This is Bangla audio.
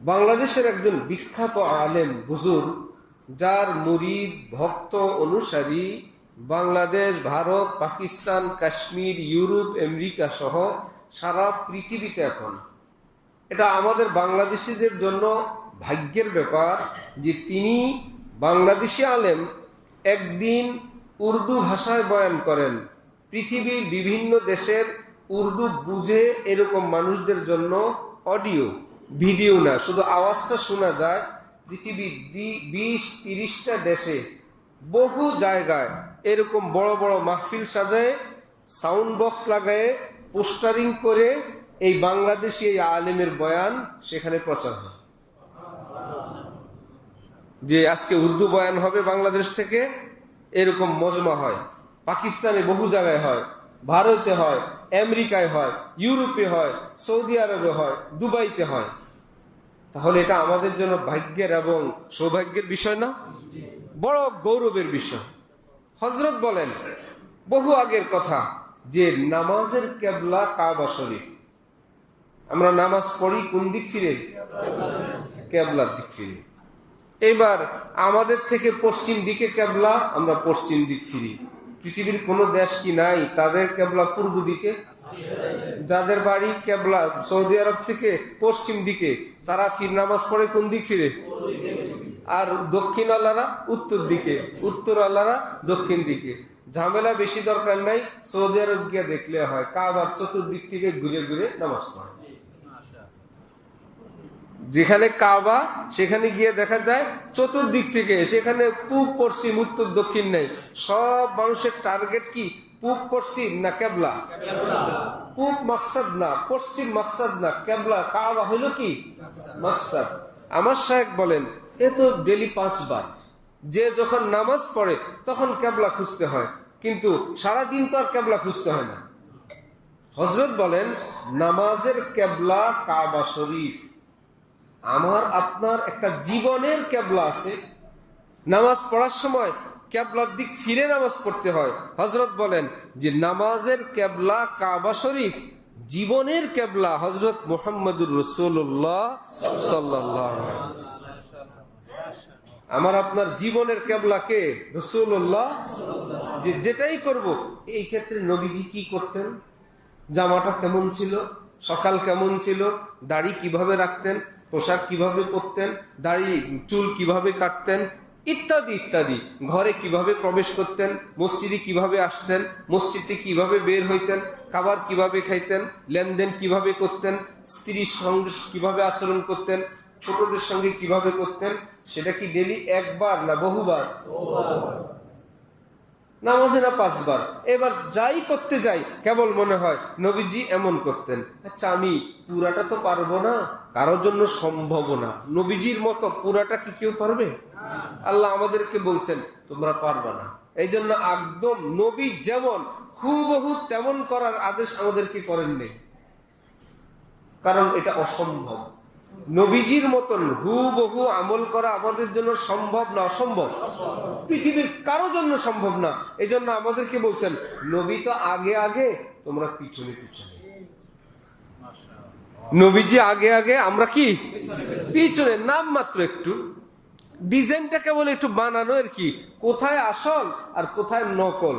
বাংলাদেশের একজন বিখ্যাত আলেম বুজুর্গ, যার মুরিদ ভক্ত অনুসারী বাংলাদেশ, ভারত, পাকিস্তান, কাশ্মীর, ইউরোপ, আমেরিকা সহ সারা পৃথিবীতে। এখন এটা আমাদের বাংলাদেশিদের জন্য ভাগ্যের ব্যাপার যে তিনি বাংলাদেশি আলেম একদিন উর্দু ভাষায় বয়ান করেন। পৃথিবীর বিভিন্ন দেশের উর্দু বুঝে এরকম মানুষদের জন্য অডিও ভিডিও না, শুধু আওয়াজটা শোনা যায়। পৃথিবীর 20-30টা দেশে বহু জায়গায় এরকম বড় বড় মাহফিল সাজায়, সাউন্ড বক্স লাগায়, পোস্টারিং করে এই বাংলাদেশি এই আলেমের বয়ান সেখানে প্রচার হয়। যে আজকে উর্দু বয়ান হবে বাংলাদেশ থেকে, এরকম মজমা হয়। পাকিস্তানে বহু জায়গায় হয়, ভারতে হয়, আমেরিকায় হয়, ইউরোপে হয়, সৌদি আরবে হয়, দুবাইতে হয়। তাহলে এটা আমাদের জন্য ভাগ্যের এবং সৌভাগ্যের বিষয় না? বড় গৌরবের বিষয়। হযরত বলেন বহু আগের কথা যে নামাজের কিবলা কাবা শরীফ। আমরা নামাজ পড়ি কোন দিক ফিরে? কিবলার দিক ফিরে। এবার আমাদের থেকে পশ্চিম দিকে কিবলা, আমরা পশ্চিম দিক ফিরি। পৃথিবীর কোন দেশ কি নাই তাদের কিবলা পূর্ব দিকে? যাদের বাড়ি কিবলা সৌদি আরব থেকে পশ্চিম দিকে, তারা ফির নামাজ পড়ে কোন দিক ফিরে? আর দক্ষিণ আল্লাহরা উত্তর দিকে, উত্তর আল্লাহরা দক্ষিণ দিকে। ঝামেলা বেশি দরকার নাই, সৌদি আরব গিয়ে দেখলে হয়, কাবার চতুর্দিক থেকে ঘুরে ঘুরে নামাজ পড়ে। যেখানে কাবা সেখানে গিয়ে দেখা যায় চতুর্দিক থেকে, সেখানে পূব পশ্চিম উত্তর দক্ষিণ নেই। সব মানুষের টার্গেট কি? পূব পশ্চিম না কেবলা? পূব মাকসাদ না, পশ্চিম মাকসাদ না, কেবলা কাবা হইল কি মাকসাদ। আমার শায়েখ বলেন এ তো ডেলি 5 বার, যে যখন নামাজ পড়ে তখন কেবলা খুঁজতে হয়, কিন্তু সারাদিন তো আর কেবলা খুঁজতে হয় না। হযরত বলেন নামাজের কেবলা কাবা শরীফ। আমার আপনার একটা জীবনের কেবলা আছে। নামাজ পড়ার সময় কেবলার দিক ফিরে নামাজ পড়তে হয়। হযরত বলেন যে নামাজের কেবলা কাবা শরীফ, জীবনের কেবলা হযরত মুহাম্মদুর রাসূলুল্লাহ সাল্লাল্লাহু আলাইহি ওয়াসাল্লাম। আমার আপনার জীবনের কেবলা কে? রাসূলুল্লাহ। যে যেটাই করব, এই ক্ষেত্রে নবীজি কি করতেন, জামাটা কেমন ছিল, সকাল কেমন ছিল, দাড়ি কিভাবে রাখতেন, পোশাক কিভাবে পরতেন, দাড়ি চুল কিভাবে কাটতেন, ইত্যাদি ইত্যাদি, ঘরে কিভাবে প্রবেশ করতেন, মসজিদে কিভাবে আসতেন, মসজিদে কিভাবে বের হইতেন, খাবার কিভাবে খাইতেন, লেনদেন কিভাবে করতেন, স্ত্রীর সঙ্গে কিভাবে আচরণ করতেন, ছোটদের সঙ্গে কিভাবে করতেন, সেটা কি ডেলি একবার না বহুবার? নামাজে না 5 বার। এবার যাই করতে যাই কেবল মনে হয় নবীজি এমন করতেন। আচ্ছা আমি পুরাটা তো পারবো না, কারোর জন্য সম্ভব না। নবীজির মতো পুরাটা কি কেউ পারবে? আল্লাহ আমাদেরকে বলছেন তোমরা পারবা না। এই জন্য একদম নবী যেমন হুবহু তেমন করার আদেশ আমাদেরকে করেননি, কারণ এটা অসম্ভব। নবীজির মতন হুবহু আমল করা আমাদের জন্য সম্ভব না অসম্ভব? পৃথিবীর কারো জন্য সম্ভব না। এই জন্য আমাদেরকে বলছেন নবী তো আগে আগে, তোমরা পিছনে পিছনে। নবীজি আগে আগে, আমরা কি পিছনে। নাম মাত্র একটু, ডিজাইনটা কেবল একটু বানানো আর কি, কোথায় আসল আর কোথায় নকল।